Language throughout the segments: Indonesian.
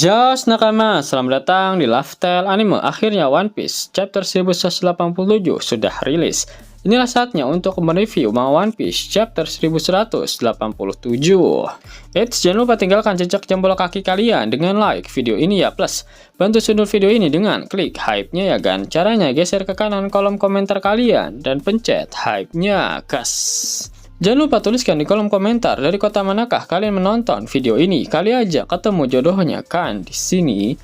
Joss Nakama, selamat datang di Lifestyle Anime. Akhirnya One Piece chapter 1187 sudah rilis. Inilah saatnya untuk mereview manga One Piece chapter 1187. Jangan lupa tinggalkan jejak jempol kaki kalian dengan like video ini ya, plus bantu sundul video ini dengan klik hype-nya ya kan. Caranya geser ke kanan kolom komentar kalian dan pencet hype-nya, gas. Jangan lupa tuliskan di kolom komentar dari kota manakah kalian menonton video ini. Kali aja ketemu jodohnya kan di sini.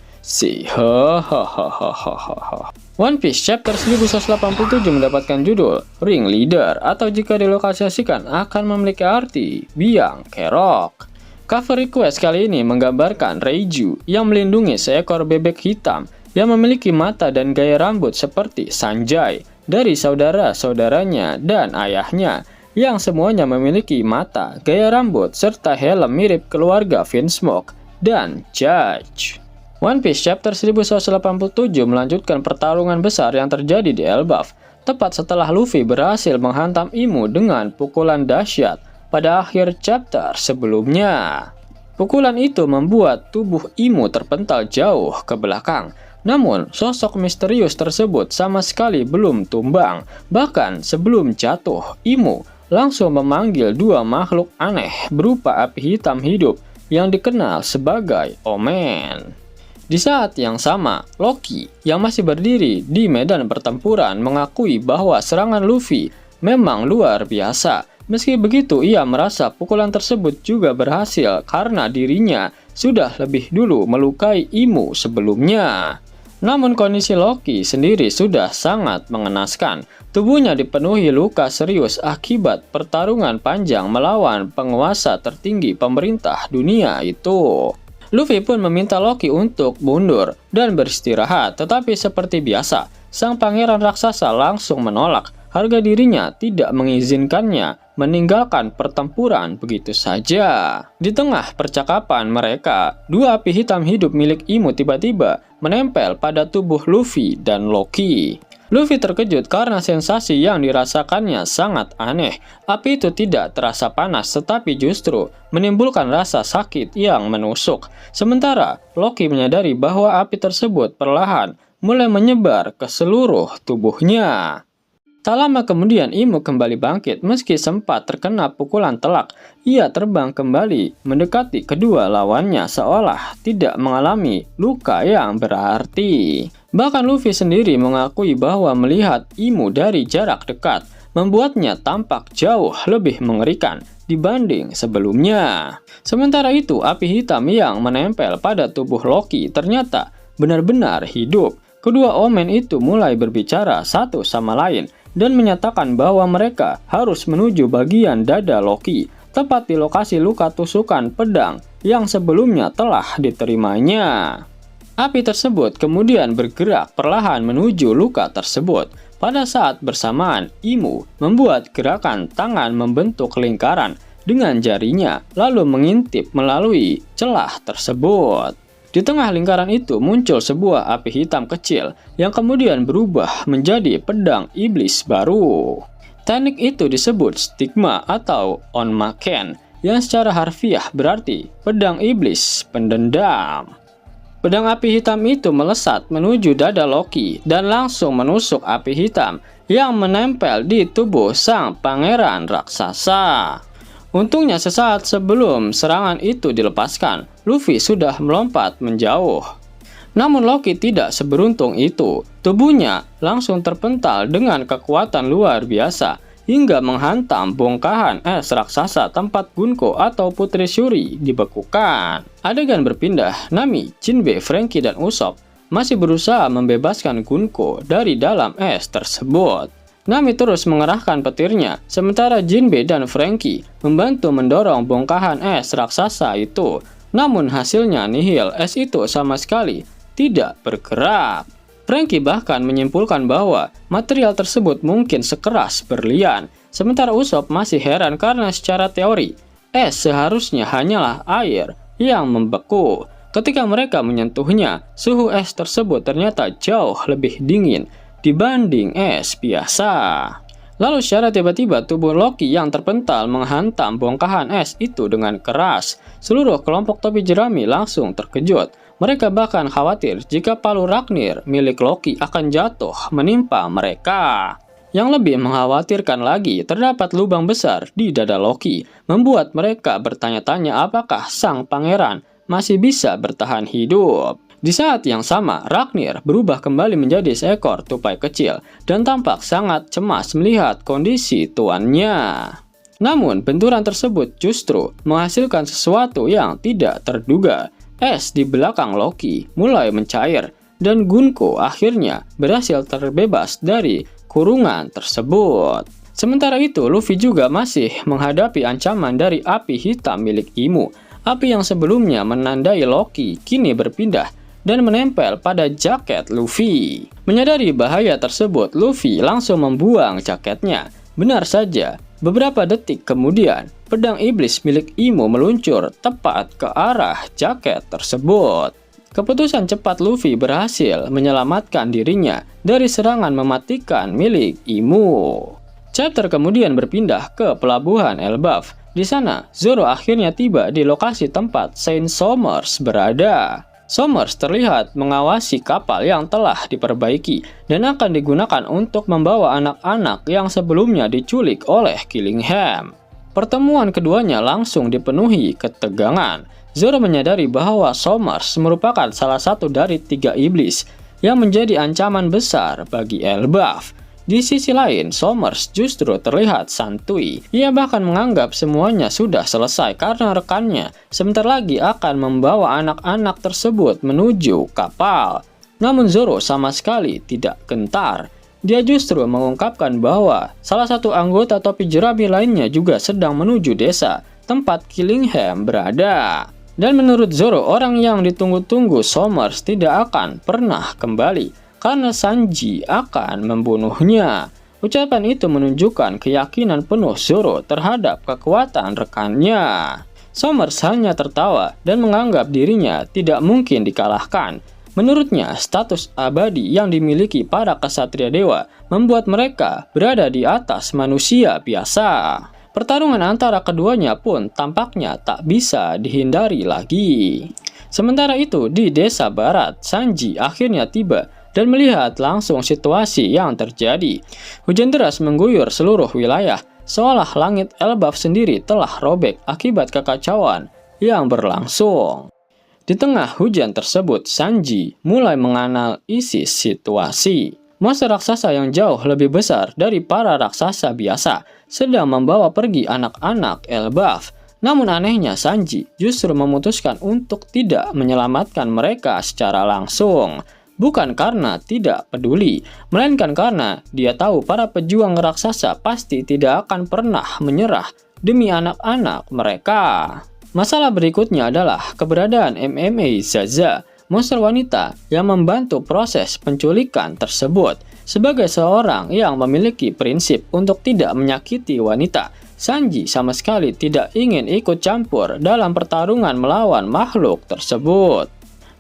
One Piece chapter 1187 mendapatkan judul Ring Leader, atau jika dilokalisasikan akan memiliki arti biang kerok. Cover request kali ini menggambarkan Reiju yang melindungi seekor bebek hitam yang memiliki mata dan gaya rambut seperti Sanjay dari saudara-saudaranya dan ayahnya, yang semuanya memiliki mata, gaya rambut, serta helm mirip keluarga Vinsmoke dan Judge. One Piece chapter 1187 melanjutkan pertarungan besar yang terjadi di Elbaf, tepat setelah Luffy berhasil menghantam Imu dengan pukulan dahsyat pada akhir chapter sebelumnya. Pukulan itu membuat tubuh Imu terpental jauh ke belakang. Namun, sosok misterius tersebut sama sekali belum tumbang. Bahkan sebelum jatuh, Imu langsung memanggil dua makhluk aneh berupa api hitam hidup yang dikenal sebagai Omen. Di saat yang sama, Loki yang masih berdiri di medan pertempuran mengakui bahwa serangan Luffy memang luar biasa. Meski begitu, ia merasa pukulan tersebut juga berhasil karena dirinya sudah lebih dulu melukai Imu sebelumnya. Namun kondisi Loki sendiri sudah sangat mengenaskan. Tubuhnya dipenuhi luka serius akibat pertarungan panjang melawan penguasa tertinggi pemerintah dunia itu. Luffy pun meminta Loki untuk mundur dan beristirahat, tetapi seperti biasa, sang pangeran raksasa langsung menolak. Harga dirinya tidak mengizinkannya meninggalkan pertempuran begitu saja. Di tengah percakapan mereka, dua api hitam hidup milik Imu tiba-tiba menempel pada tubuh Luffy dan Loki. Luffy terkejut karena sensasi yang dirasakannya sangat aneh. Api itu tidak terasa panas, tetapi justru menimbulkan rasa sakit yang menusuk. Sementara Loki menyadari bahwa api tersebut perlahan mulai menyebar ke seluruh tubuhnya. Tak lama kemudian Imu kembali bangkit meski sempat terkena pukulan telak. Ia terbang kembali mendekati kedua lawannya seolah tidak mengalami luka yang berarti. Bahkan Luffy sendiri mengakui bahwa melihat Imu dari jarak dekat membuatnya tampak jauh lebih mengerikan dibanding sebelumnya. Sementara itu, api hitam yang menempel pada tubuh Loki ternyata benar-benar hidup. Kedua Omen itu mulai berbicara satu sama lain dan menyatakan bahwa mereka harus menuju bagian dada Loki, tepat di lokasi luka tusukan pedang yang sebelumnya telah diterimanya. Api tersebut kemudian bergerak perlahan menuju luka tersebut. Pada saat bersamaan, Imu membuat gerakan tangan membentuk lingkaran dengan jarinya, lalu mengintip melalui celah tersebut. Di tengah lingkaran itu muncul sebuah api hitam kecil yang kemudian berubah menjadi pedang iblis baru. Teknik itu disebut stigma atau onmaken, yang secara harfiah berarti pedang iblis pendendam. Pedang api hitam itu melesat menuju dada Loki dan langsung menusuk api hitam yang menempel di tubuh sang pangeran raksasa. Untungnya sesaat sebelum serangan itu dilepaskan, Luffy sudah melompat menjauh. Namun Loki tidak seberuntung itu. Tubuhnya langsung terpental dengan kekuatan luar biasa hingga menghantam bongkahan es raksasa tempat Gunko atau Putri Shuri dibekukan. Adegan berpindah, Nami, Jinbe, Franky, dan Usopp masih berusaha membebaskan Gunko dari dalam es tersebut. Nami terus mengerahkan petirnya, sementara Jinbe dan Franky membantu mendorong bongkahan es raksasa itu. Namun hasilnya nihil, es itu sama sekali tidak bergerak. Franky bahkan menyimpulkan bahwa material tersebut mungkin sekeras berlian. Sementara Usopp masih heran karena secara teori, es seharusnya hanyalah air yang membeku. Ketika mereka menyentuhnya, suhu es tersebut ternyata jauh lebih dingin dibanding es biasa. Lalu secara tiba-tiba tubuh Loki yang terpental menghantam bongkahan es itu dengan keras. Seluruh kelompok topi jerami langsung terkejut. Mereka bahkan khawatir jika palu Ragnir milik Loki akan jatuh menimpa mereka. Yang lebih mengkhawatirkan lagi, terdapat lubang besar di dada Loki, membuat mereka bertanya-tanya apakah sang pangeran masih bisa bertahan hidup. Di saat yang sama, Ragnir berubah kembali menjadi seekor tupai kecil dan tampak sangat cemas melihat kondisi tuannya. Namun, benturan tersebut justru menghasilkan sesuatu yang tidak terduga. Es di belakang Loki mulai mencair, dan Gunko akhirnya berhasil terbebas dari kurungan tersebut. Sementara itu, Luffy juga masih menghadapi ancaman dari api hitam milik Imu. Api yang sebelumnya menandai Loki kini berpindah dan menempel pada jaket Luffy. Menyadari bahaya tersebut, Luffy langsung membuang jaketnya. Benar saja, beberapa detik kemudian, pedang iblis milik Imu meluncur tepat ke arah jaket tersebut. Keputusan cepat Luffy berhasil menyelamatkan dirinya dari serangan mematikan milik Imu. Chapter kemudian berpindah ke pelabuhan Elbaf. Di sana, Zoro akhirnya tiba di lokasi tempat Saint Somers berada. Somers terlihat mengawasi kapal yang telah diperbaiki dan akan digunakan untuk membawa anak-anak yang sebelumnya diculik oleh Killingham. Pertemuan keduanya langsung dipenuhi ketegangan. Zoro menyadari bahwa Somers merupakan salah satu dari 3 iblis yang menjadi ancaman besar bagi Elbaf. Di sisi lain, Somers justru terlihat santuy. Ia bahkan menganggap semuanya sudah selesai karena rekannya sebentar lagi akan membawa anak-anak tersebut menuju kapal. Namun Zoro sama sekali tidak gentar. Dia justru mengungkapkan bahwa salah satu anggota topi jerami lainnya juga sedang menuju desa tempat Killingham berada. Dan menurut Zoro, orang yang ditunggu-tunggu Somers tidak akan pernah kembali karena Sanji akan membunuhnya. Ucapan itu menunjukkan keyakinan penuh Zoro terhadap kekuatan rekannya. Somers hanya tertawa dan menganggap dirinya tidak mungkin dikalahkan. Menurutnya, status abadi yang dimiliki para kesatria dewa membuat mereka berada di atas manusia biasa. Pertarungan antara keduanya pun tampaknya tak bisa dihindari lagi. Sementara itu, di desa barat, Sanji akhirnya tiba dan melihat langsung situasi yang terjadi. Hujan deras mengguyur seluruh wilayah, seolah langit Elbaf sendiri telah robek akibat kekacauan yang berlangsung. Di tengah hujan tersebut, Sanji mulai menganalisis situasi. Monster raksasa yang jauh lebih besar dari para raksasa biasa sedang membawa pergi anak-anak Elbaf. Namun anehnya, Sanji justru memutuskan untuk tidak menyelamatkan mereka secara langsung. Bukan karena tidak peduli, melainkan karena dia tahu para pejuang raksasa pasti tidak akan pernah menyerah demi anak-anak mereka. Masalah berikutnya adalah keberadaan MMA Zaza, monster wanita yang membantu proses penculikan tersebut. Sebagai seorang yang memiliki prinsip untuk tidak menyakiti wanita, Sanji sama sekali tidak ingin ikut campur dalam pertarungan melawan makhluk tersebut.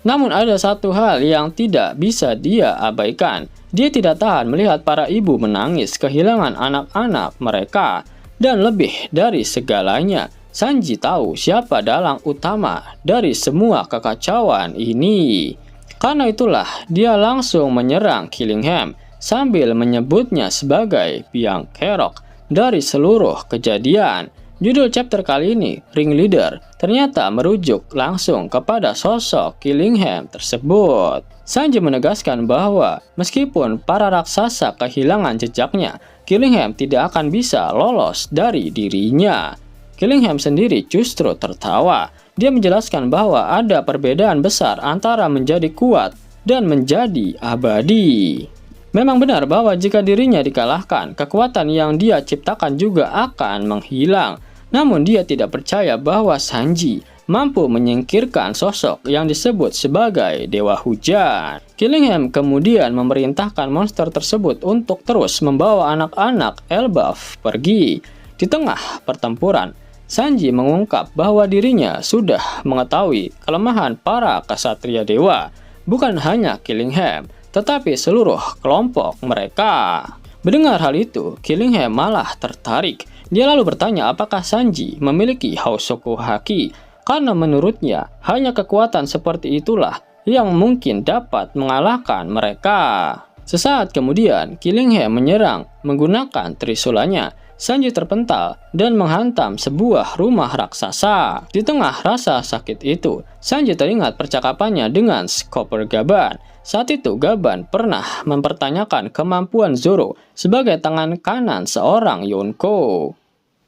Namun ada satu hal yang tidak bisa dia abaikan. Dia tidak tahan melihat para ibu menangis kehilangan anak-anak mereka. Dan lebih dari segalanya, Sanji tahu siapa dalang utama dari semua kekacauan ini. Karena itulah dia langsung menyerang Killingham sambil menyebutnya sebagai biang kerok dari seluruh kejadian. Judul chapter kali ini, Ringleader, ternyata merujuk langsung kepada sosok Killingham tersebut. Sanji menegaskan bahwa meskipun para raksasa kehilangan jejaknya, Killingham tidak akan bisa lolos dari dirinya. Killingham sendiri justru tertawa. Dia menjelaskan bahwa ada perbedaan besar antara menjadi kuat dan menjadi abadi. Memang benar bahwa jika dirinya dikalahkan, kekuatan yang dia ciptakan juga akan menghilang. Namun dia tidak percaya bahwa Sanji mampu menyingkirkan sosok yang disebut sebagai Dewa Hujan. Killingham kemudian memerintahkan monster tersebut untuk terus membawa anak-anak Elbaf pergi. Di tengah pertempuran, Sanji mengungkap bahwa dirinya sudah mengetahui kelemahan para kesatria dewa, bukan hanya Killingham, tetapi seluruh kelompok mereka. Mendengar hal itu, Killingham malah tertarik. Dia lalu bertanya apakah Sanji memiliki Hausoku Haki, karena menurutnya hanya kekuatan seperti itulah yang mungkin dapat mengalahkan mereka. Sesaat kemudian, Killingham menyerang menggunakan trisulanya. Sanji terpental dan menghantam sebuah rumah raksasa. Di tengah rasa sakit itu, Sanji teringat percakapannya dengan Chopper Gaban. Saat itu, Gaban pernah mempertanyakan kemampuan Zoro sebagai tangan kanan seorang Yonko.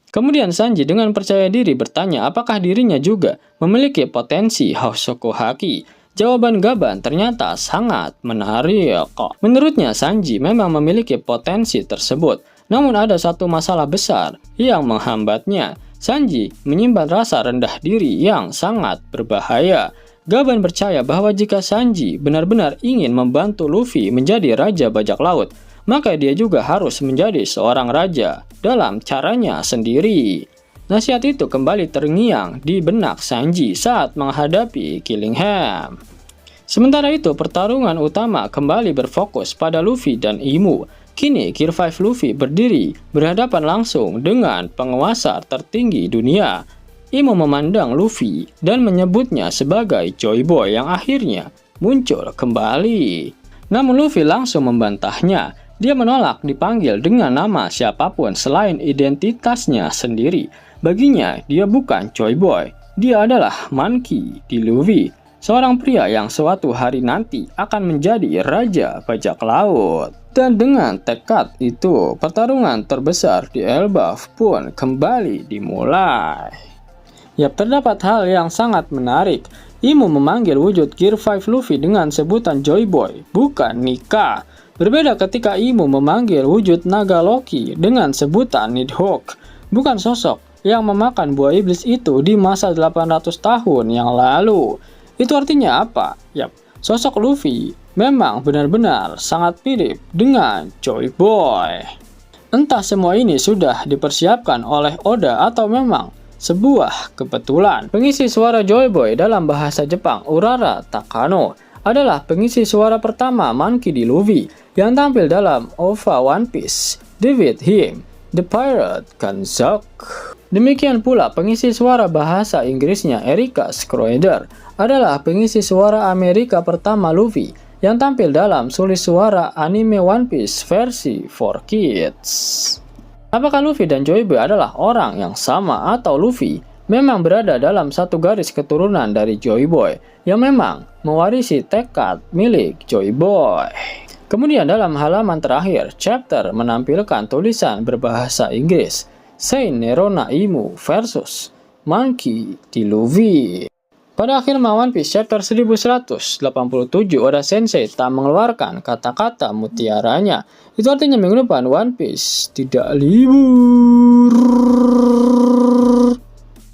Kemudian Sanji dengan percaya diri bertanya apakah dirinya juga memiliki potensi Hosoku Haki. Jawaban Gaban ternyata sangat menarik. Menurutnya Sanji memang memiliki potensi tersebut. Namun ada satu masalah besar yang menghambatnya. Sanji menyimpan rasa rendah diri yang sangat berbahaya. Gaban percaya bahwa jika Sanji benar-benar ingin membantu Luffy menjadi Raja Bajak Laut, maka dia juga harus menjadi seorang raja dalam caranya sendiri. Nasihat itu kembali terngiang di benak Sanji saat menghadapi Killingham. Sementara itu, pertarungan utama kembali berfokus pada Luffy dan Imu. Kini, Gear 5 Luffy berdiri berhadapan langsung dengan penguasa tertinggi dunia. Imu memandang Luffy dan menyebutnya sebagai Joy Boy yang akhirnya muncul kembali. Namun Luffy langsung membantahnya. Dia menolak dipanggil dengan nama siapapun selain identitasnya sendiri. Baginya, dia bukan Joy Boy. Dia adalah Monkey D. Luffy, seorang pria yang suatu hari nanti akan menjadi Raja Bajak Laut. Dan dengan tekad itu, pertarungan terbesar di Elbaf pun kembali dimulai. Terdapat hal yang sangat menarik. Imu memanggil wujud Gear 5 Luffy dengan sebutan Joy Boy, bukan Nika. Berbeda ketika Imu memanggil wujud naga Loki dengan sebutan Nidhogg, bukan sosok yang memakan buah iblis itu di masa 800 tahun yang lalu. Itu artinya apa? Sosok Luffy memang benar-benar sangat mirip dengan Joy Boy. Entah semua ini sudah dipersiapkan oleh Oda atau memang sebuah kebetulan. Pengisi suara Joy Boy dalam bahasa Jepang, Urara Takano, adalah pengisi suara pertama Monkey D. Luffy yang tampil dalam OVA One Piece, David Him, The Pirate Ganzok. Demikian pula pengisi suara bahasa Inggrisnya Erika Schroeder adalah pengisi suara Amerika pertama Luffy yang tampil dalam sulis suara anime One Piece versi 4Kids. Apakah Luffy dan Joy Boy adalah orang yang sama atau Luffy memang berada dalam satu garis keturunan dari Joy Boy yang memang mewarisi tekad milik Joy Boy? Kemudian dalam halaman terakhir, chapter menampilkan tulisan berbahasa Inggris, Saint Nerona Imu versus Monkey D. Luffy. Pada akhir One Piece chapter 1187, Oda Sensei tak mengeluarkan kata-kata mutiaranya. Itu artinya minggu depan One Piece tidak libur.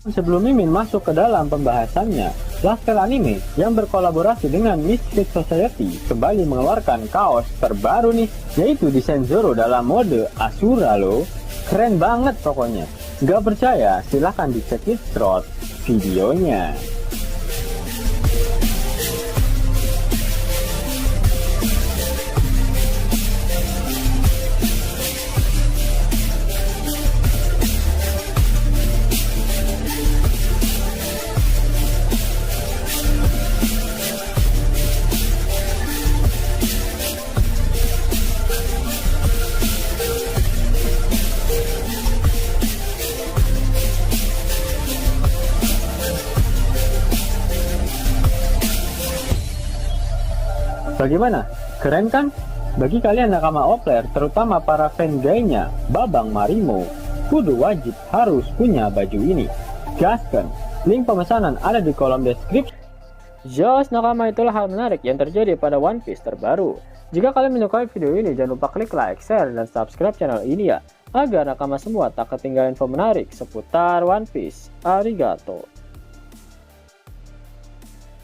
Sebelum Mimin masuk ke dalam pembahasannya, Lasker Anime yang berkolaborasi dengan Mystic Society kembali mengeluarkan kaos terbaru nih, yaitu desain Zoro dalam mode Asura loh. Keren banget pokoknya. Gak percaya? Silahkan dicek short videonya. Bagaimana? Keren kan? Bagi kalian nakama Opler, terutama para fan gaynya Babang Marimo, kudu wajib harus punya baju ini. Gaskan, link pemesanan ada di kolom deskripsi. Jos nakama, itulah hal menarik yang terjadi pada One Piece terbaru. Jika kalian menyukai video ini, jangan lupa klik like, share, dan subscribe channel ini ya, agar nakama semua tak ketinggalan info menarik seputar One Piece. Arigato.